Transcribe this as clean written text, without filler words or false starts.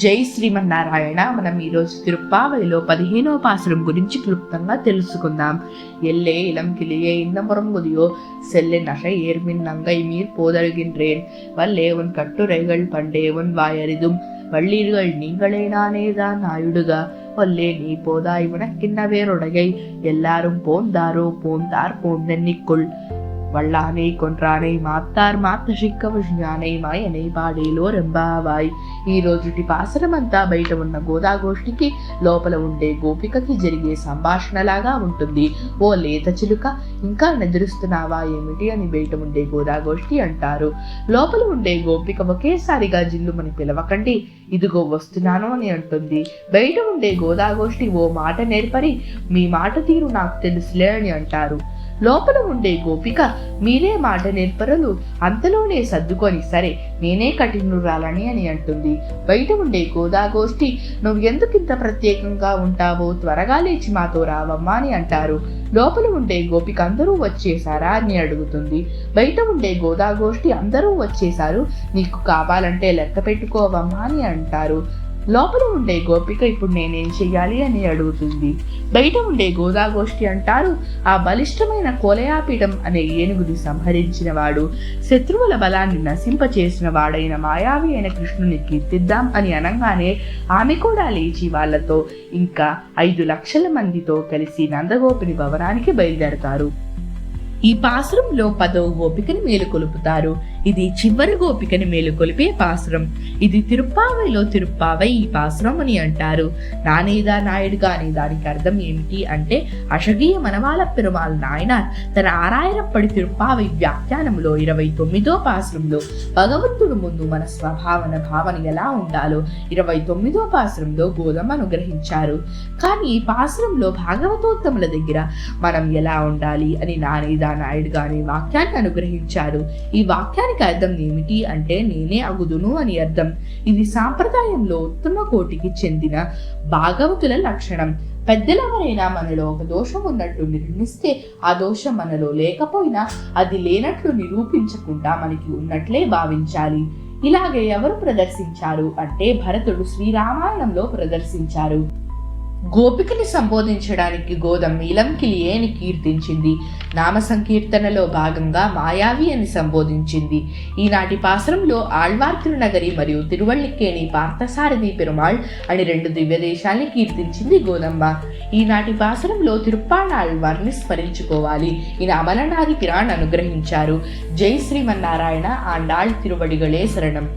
జై శ్రీమన్నారాయణ. మనం ఈరోజు తిరుప్పావళిలో 15వ పాసురం గురించి క్లుప్తంగా తెలుసుకుందాం. ఎల్లే ఇలం கிளியே இந்த முறங்குதியோ செல்ல நகை ஏர்மின் நங்கை மீர் போதழுகின்றேன் வல்லே உன் கட்டுரைகள் பண்டே உன் வாயறிதும் வள்ளீர்கள் நீங்களே நானேதான் ஆயுடுக ஒல்லே நீ போதாய் உனக்கின்ன வேறுடையை எல்லாரும் போந்தாரோ போந்தார் போந்தென்னிக்குள் వళ్ళానే కొంట్రానే మాత్తార్ మాత్త శిక్క విషయానే మాయనే పాడేలో రెంబావాయ్. ఈ రోజుటి పాసరమంతా బయట ఉన్న గోదాగోష్ఠికి లోపల ఉండే గోపికకి జరిగే సంభాషణలాగా ఉంటుంది. ఓ లేత చిలుక, ఇంకా నిద్రిస్తున్నావా ఏమిటి అని బయట ఉండే గోదాగోష్ఠి అంటారు. లోపల ఉండే గోపిక ఒకేసారిగా జిల్లుమని పిలవకండి, ఇదిగో వస్తున్నాను అని అంటుంది. బయట ఉండే గోదాగోష్ఠి ఓ మాట నేర్పరి మీ మాట తీరు నాకు తెలుసులే అని అంటారు. లోపల ఉండే గోపిక మీరే మాట నేర్పరలు అంతలోనే సర్దుకొని సరే నేనే కఠినురాలని అని అంటుంది. బయట ఉండే గోదాగోష్ఠి నువ్వు ఎందుకింత ప్రత్యేకంగా ఉంటావో త్వరగా లేచి మాతో రావమ్మా అని అంటారు. లోపల ఉండే గోపిక అందరూ వచ్చేసారా అని అడుగుతుంది. బయట ఉండే గోదాగోష్ఠి అందరూ వచ్చేసారు, నీకు కావాలంటే లెక్క పెట్టుకోవమ్మా అని అంటారు. లోపల ఉండే గోపిక ఇప్పుడు నేనేం చెయ్యాలి అని అడుగుతుంది. బయట ఉండే గోదాగోష్ఠి అంటారు, ఆ బలిష్టమైన కోలయాపీఠం అనే ఏనుగుని సంహరించిన వాడు, శత్రువుల బలాన్ని నశింపచేసిన వాడైన మాయావి అయిన కృష్ణుని కీర్తిద్దాం అని అనగానే ఆమె కూడా లేచి వాళ్లతో ఇంకా 5 లక్షల మందితో కలిసి నందగోపుని భవనానికి బయలుదేరతారు. ఈ పాసురంలో 10వ గోపికని మేలుకొలుపుతారు. ఇది చివరి గోపికని మేలుకొలిపే పాసురం. ఇది తిరుప్పావైలో తిరుప్పావై ఈ పాసురం అని అంటారు. నానేదా నాయుడుగా అనే దానికి అర్థం ఏమిటి అంటే, అషగీయ మనవాళ పెరుమాళ్ నాయనార్ తన ఆరాయరప్పటి తిరుప్పావై వ్యాఖ్యానంలో 29వ పాసురంలో భగవంతుడు ముందు మన భావన ఎలా ఉండాలో 29వ పాసురంలో గోదం అనుగ్రహించారు. కానీ ఈ పాసురంలో భాగవతోత్తముల దగ్గర మనం ఎలా ఉండాలి అని నానేదా నాయుడు గాని వాక్యాన్ని అనుగ్రహించారు. ఈ వాక్యానికి అర్థం ఏమిటి అంటే నేనే అగుదును అని అర్థం. ఇది సాంప్రదాయంలో ఉత్తమ కోటికి చెందిన భాగవతుల లక్షణం. పెద్దలెవరైనా మనలో ఒక దోషం ఉన్నట్టు నిర్ణయిస్తే ఆ దోషం మనలో లేకపోయినా అది లేనట్లు నిరూపించకుండా మనకి ఉన్నట్లే భావించాలి. ఇలాగే ఎవరు ప్రదర్శించారు అంటే భరతుడు శ్రీరామాయణంలో ప్రదర్శించారు. గోపికని సంబోధించడానికి గోదం ఇలం కిలియే అని కీర్తించింది. నామ సంకీర్తనలో భాగంగా మాయావి అని సంబోధించింది. ఈనాటి పాసరంలో ఆళ్వార్ తిరునగరి మరియు తిరువళ్ళిక్కేణి పార్థసారథి పెరుమాళ్ అని 2 దివ్య దేశాల్ని కీర్తించింది గోదమ్మ. ఈనాటి పాసరంలో తిరుప్పాణ ఆళ్వార్ని స్మరించుకోవాలి. ఈయన అమలనాది పిరాణ్ అనుగ్రహించారు. జై శ్రీమన్నారాయణ. ఆండాళ్ తిరువడిగళే శరణం.